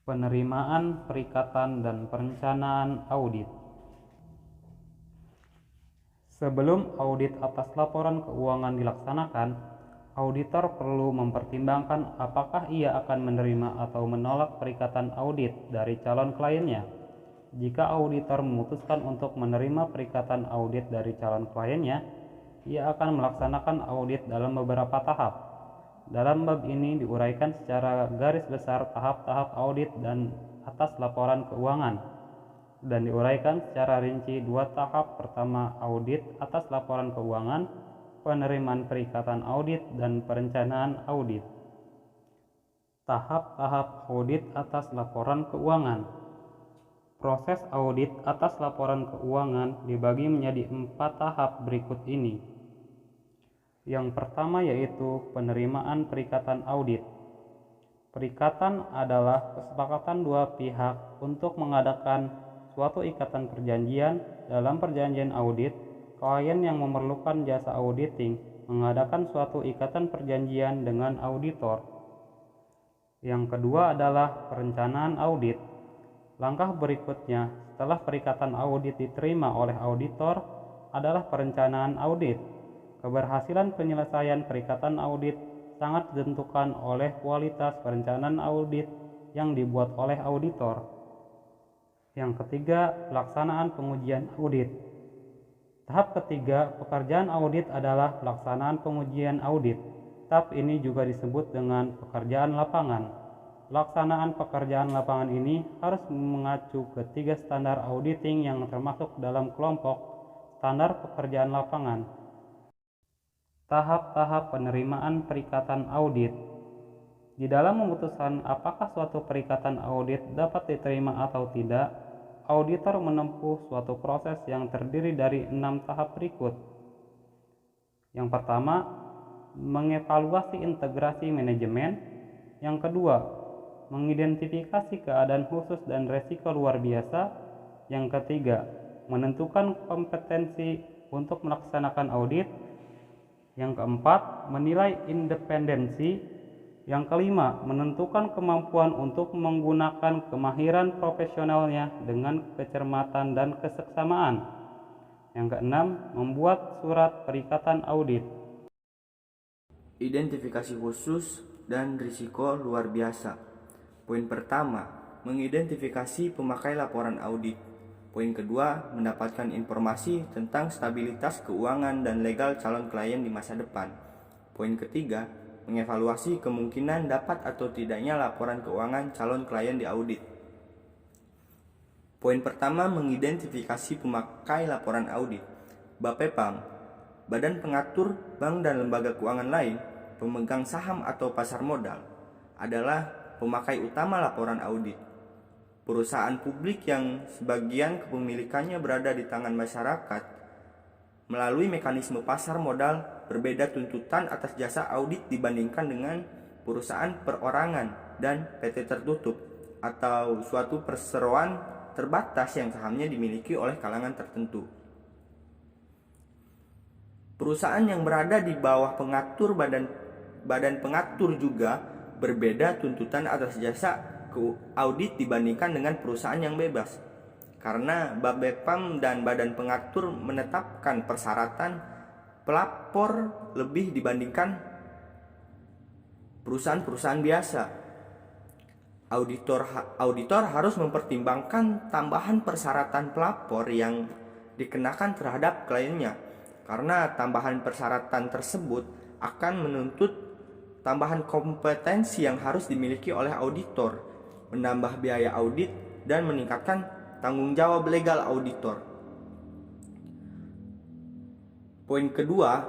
Penerimaan, perikatan, dan perencanaan audit. Sebelum audit atas laporan keuangan dilaksanakan, auditor perlu mempertimbangkan apakah ia akan menerima atau menolak perikatan audit dari calon kliennya. Jika auditor memutuskan untuk menerima perikatan audit dari calon kliennya, ia akan melaksanakan audit dalam beberapa tahap. Dalam bab ini diuraikan secara garis besar tahap-tahap audit dan atas laporan keuangan, dan diuraikan secara rinci dua tahap. Pertama, audit atas laporan keuangan, penerimaan perikatan audit, dan perencanaan audit. Tahap-tahap audit atas laporan keuangan. Proses audit atas laporan keuangan dibagi menjadi 4 tahap berikut ini. Yang pertama yaitu penerimaan perikatan audit. Perikatan adalah kesepakatan dua pihak untuk mengadakan suatu ikatan perjanjian. Dalam perjanjian audit, klien yang memerlukan jasa auditing mengadakan suatu ikatan perjanjian dengan auditor. Yang kedua adalah perencanaan audit. Langkah berikutnya setelah perikatan audit diterima oleh auditor adalah perencanaan audit. Keberhasilan penyelesaian perikatan audit sangat ditentukan oleh kualitas perencanaan audit yang dibuat oleh auditor. Yang ketiga, pelaksanaan pengujian audit. Tahap ketiga, pekerjaan audit adalah pelaksanaan pengujian audit. Tahap ini juga disebut dengan pekerjaan lapangan. Pelaksanaan pekerjaan lapangan ini harus mengacu ke 3 standar auditing yang termasuk dalam kelompok standar pekerjaan lapangan. Tahap-tahap penerimaan perikatan audit. Di dalam memutuskan apakah suatu perikatan audit dapat diterima atau tidak, auditor menempuh suatu proses yang terdiri dari 6 tahap berikut. Yang pertama, mengevaluasi integrasi manajemen. Yang kedua, mengidentifikasi keadaan khusus dan resiko luar biasa. Yang ketiga, menentukan kompetensi untuk melaksanakan audit. Yang keempat, menilai independensi. Yang kelima, menentukan kemampuan untuk menggunakan kemahiran profesionalnya dengan kecermatan dan keseksamaan. Yang keenam, membuat surat perikatan audit. Identifikasi khusus dan risiko luar biasa. Poin pertama, mengidentifikasi pemakai laporan audit. Poin kedua, mendapatkan informasi tentang stabilitas keuangan dan legal calon klien di masa depan. Poin ketiga, mengevaluasi kemungkinan dapat atau tidaknya laporan keuangan calon klien diaudit. Poin pertama, mengidentifikasi pemakai laporan audit. BAPEPAM, Badan Pengatur Bank dan Lembaga Keuangan lain, pemegang saham atau pasar modal, adalah pemakai utama laporan audit. Perusahaan publik yang sebagian kepemilikannya berada di tangan masyarakat melalui mekanisme pasar modal berbeda tuntutan atas jasa audit dibandingkan dengan perusahaan perorangan dan PT tertutup atau suatu perseroan terbatas yang sahamnya dimiliki oleh kalangan tertentu. Perusahaan yang berada di bawah pengatur badan pengatur juga berbeda tuntutan atas jasa audit dibandingkan dengan perusahaan yang bebas, karena BAPEPAM dan Badan Pengatur menetapkan persyaratan pelapor lebih dibandingkan perusahaan-perusahaan biasa. Auditor harus mempertimbangkan tambahan persyaratan pelapor yang dikenakan terhadap kliennya, karena tambahan persyaratan tersebut akan menuntut tambahan kompetensi yang harus dimiliki oleh auditor, menambah biaya audit, dan meningkatkan tanggung jawab legal auditor. Poin kedua,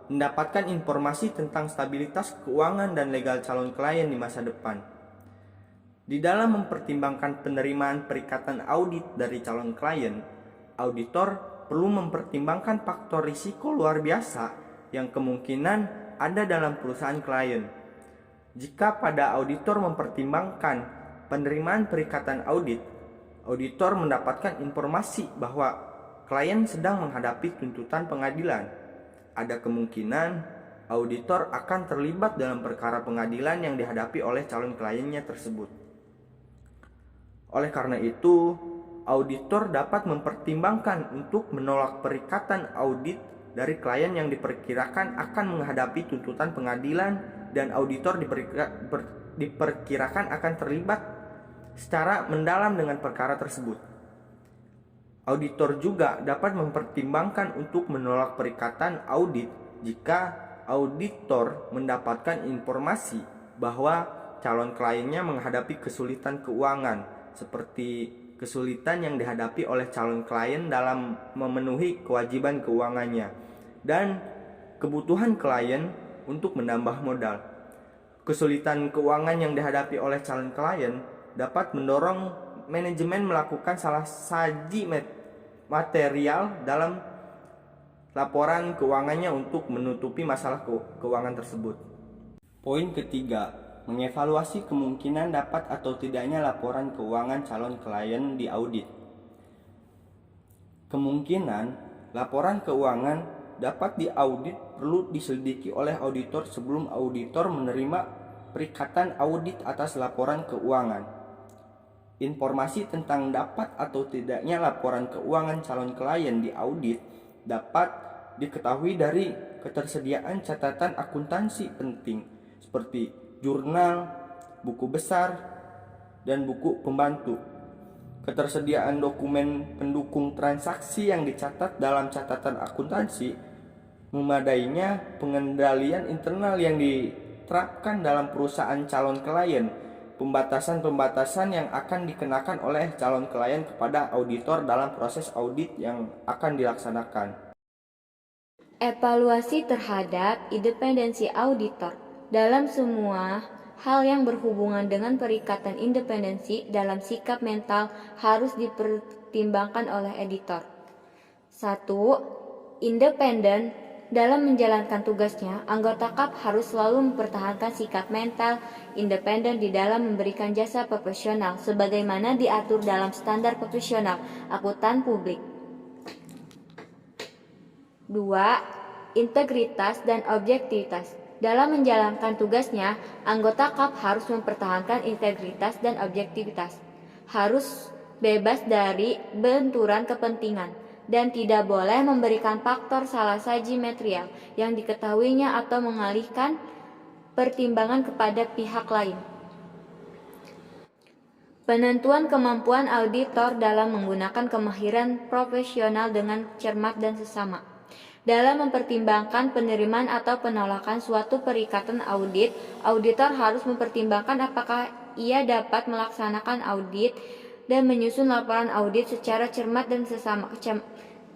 mendapatkan informasi tentang stabilitas keuangan dan legal calon klien di masa depan. Di dalam mempertimbangkan penerimaan perikatan audit dari calon klien, auditor perlu mempertimbangkan faktor risiko luar biasa yang kemungkinan ada dalam perusahaan klien. Jika pada auditor mempertimbangkan penerimaan perikatan audit, auditor mendapatkan informasi bahwa klien sedang menghadapi tuntutan pengadilan. Ada kemungkinan auditor akan terlibat dalam perkara pengadilan yang dihadapi oleh calon kliennya tersebut. Oleh karena itu, auditor dapat mempertimbangkan untuk menolak perikatan audit dari klien yang diperkirakan akan menghadapi tuntutan pengadilan dan auditor diperkirakan akan terlibat secara mendalam dengan perkara tersebut. Auditor juga dapat mempertimbangkan untuk menolak perikatan audit jika auditor mendapatkan informasi bahwa calon kliennya menghadapi kesulitan keuangan, seperti kesulitan yang dihadapi oleh calon klien dalam memenuhi kewajiban keuangannya dan kebutuhan klien untuk menambah modal. Kesulitan keuangan yang dihadapi oleh calon klien dapat mendorong manajemen melakukan salah saji material dalam laporan keuangannya untuk menutupi masalah keuangan tersebut. Poin ketiga, mengevaluasi kemungkinan dapat atau tidaknya laporan keuangan calon klien diaudit. Kemungkinan laporan keuangan dapat diaudit perlu diselidiki oleh auditor sebelum auditor menerima perikatan audit atas laporan keuangan. Informasi tentang dapat atau tidaknya laporan keuangan calon klien diaudit dapat diketahui dari ketersediaan catatan akuntansi penting seperti jurnal, buku besar, dan buku pembantu. Ketersediaan dokumen pendukung transaksi yang dicatat dalam catatan akuntansi, memadainya pengendalian internal yang diterapkan dalam perusahaan calon klien, pembatasan-pembatasan yang akan dikenakan oleh calon klien kepada auditor dalam proses audit yang akan dilaksanakan. Evaluasi terhadap independensi auditor dalam semua hal yang berhubungan dengan perikatan independensi dalam sikap mental harus dipertimbangkan oleh editor. 1. Independen. Dalam menjalankan tugasnya, anggota KAP harus selalu mempertahankan sikap mental independen di dalam memberikan jasa profesional sebagaimana diatur dalam standar profesional akuntan publik. 2. Integritas dan objektivitas. Dalam menjalankan tugasnya, anggota KAP harus mempertahankan integritas dan objektivitas. Harus bebas dari benturan kepentingan dan tidak boleh memberikan faktor salah saji material yang diketahuinya atau mengalihkan pertimbangan kepada pihak lain. Penentuan kemampuan auditor dalam menggunakan kemahiran profesional dengan cermat dan sesama. Dalam mempertimbangkan penerimaan atau penolakan suatu perikatan audit, auditor harus mempertimbangkan apakah ia dapat melaksanakan audit dan menyusun laporan audit secara cermat dan sesama.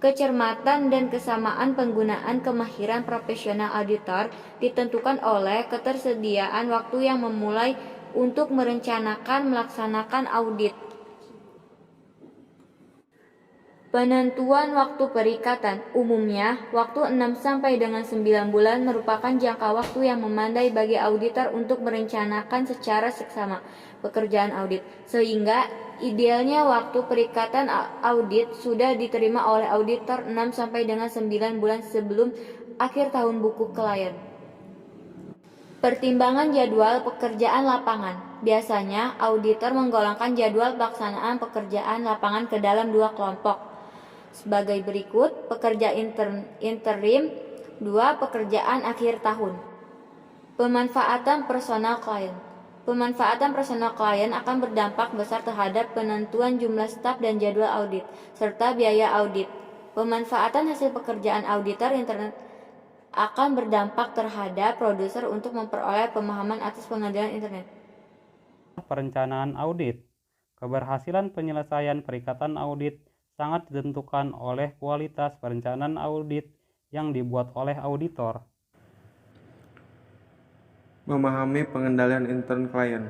Kecermatan dan kesamaan penggunaan kemahiran profesional auditor ditentukan oleh ketersediaan waktu yang memulai untuk merencanakan melaksanakan audit. Penentuan waktu perikatan. Umumnya, waktu 6 sampai dengan 9 bulan merupakan jangka waktu yang memadai bagi auditor untuk merencanakan secara seksama pekerjaan audit, sehingga idealnya waktu perikatan audit sudah diterima oleh auditor 6 sampai dengan 9 bulan sebelum akhir tahun buku klien. Pertimbangan jadwal pekerjaan lapangan. Biasanya, auditor menggolongkan jadwal pelaksanaan pekerjaan lapangan ke dalam dua kelompok. Sebagai berikut, pekerja interim, 2 pekerjaan akhir tahun. Pemanfaatan personal klien. Pemanfaatan personal klien akan berdampak besar terhadap penentuan jumlah staf dan jadwal audit, serta biaya audit. Pemanfaatan hasil pekerjaan auditor internet akan berdampak terhadap produser untuk memperoleh pemahaman atas pengadilan internet. Perencanaan audit. Keberhasilan penyelesaian perikatan audit sangat ditentukan oleh kualitas perencanaan audit yang dibuat oleh auditor. Memahami pengendalian intern klien.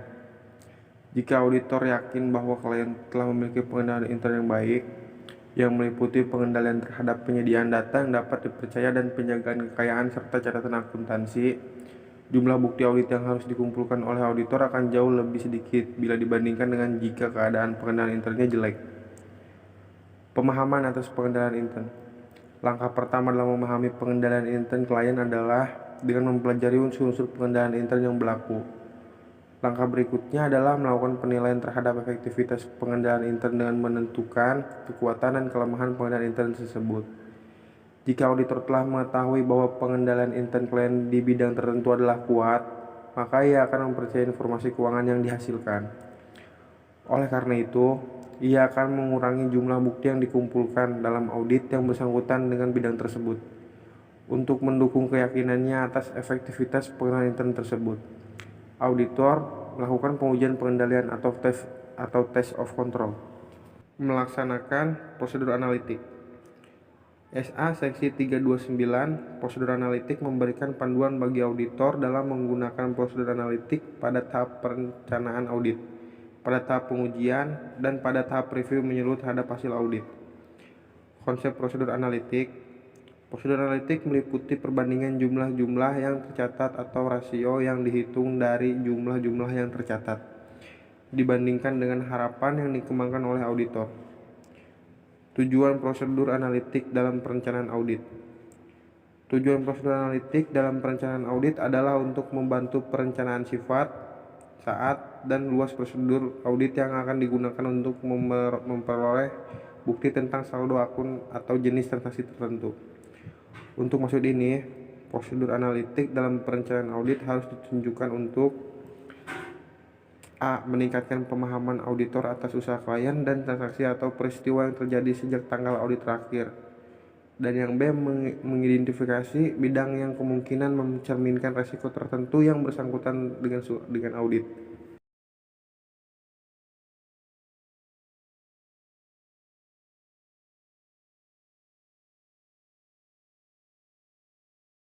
Jika auditor yakin bahwa klien telah memiliki pengendalian intern yang baik, yang meliputi pengendalian terhadap penyediaan data yang dapat dipercaya dan penjagaan kekayaan serta catatan akuntansi, jumlah bukti audit yang harus dikumpulkan oleh auditor akan jauh lebih sedikit bila dibandingkan dengan jika keadaan pengendalian internnya jelek. Pemahaman atas pengendalian intern. Langkah pertama dalam memahami pengendalian intern klien adalah dengan mempelajari unsur-unsur pengendalian intern yang berlaku. Langkah berikutnya adalah melakukan penilaian terhadap efektivitas pengendalian intern dengan menentukan kekuatan dan kelemahan pengendalian intern tersebut. Jika auditor telah mengetahui bahwa pengendalian intern klien di bidang tertentu adalah kuat, maka ia akan mempercayai informasi keuangan yang dihasilkan. Oleh karena itu, ia akan mengurangi jumlah bukti yang dikumpulkan dalam audit yang bersangkutan dengan bidang tersebut untuk mendukung keyakinannya atas efektivitas pengendalian intern tersebut. Auditor melakukan pengujian pengendalian atau test of control. Melaksanakan prosedur analitik. SA Seksi 329 Prosedur analitik memberikan panduan bagi auditor dalam menggunakan prosedur analitik pada tahap perencanaan audit, pada tahap pengujian, dan pada tahap review menyeluruh terhadap hasil audit. Konsep prosedur analitik. Prosedur analitik meliputi perbandingan jumlah-jumlah yang tercatat atau rasio yang dihitung dari jumlah-jumlah yang tercatat dibandingkan dengan harapan yang dikembangkan oleh auditor. Tujuan prosedur analitik dalam perencanaan audit. Tujuan prosedur analitik dalam perencanaan audit adalah untuk membantu perencanaan sifat, saat, dan luas prosedur audit yang akan digunakan untuk memperoleh bukti tentang saldo akun atau jenis transaksi tertentu. Untuk maksud ini, prosedur analitik dalam perencanaan audit harus ditunjukkan untuk A. Meningkatkan pemahaman auditor atas usaha klien dan transaksi atau peristiwa yang terjadi sejak tanggal audit terakhir. Dan yang B. Mengidentifikasi bidang yang kemungkinan mencerminkan resiko tertentu yang bersangkutan dengan audit.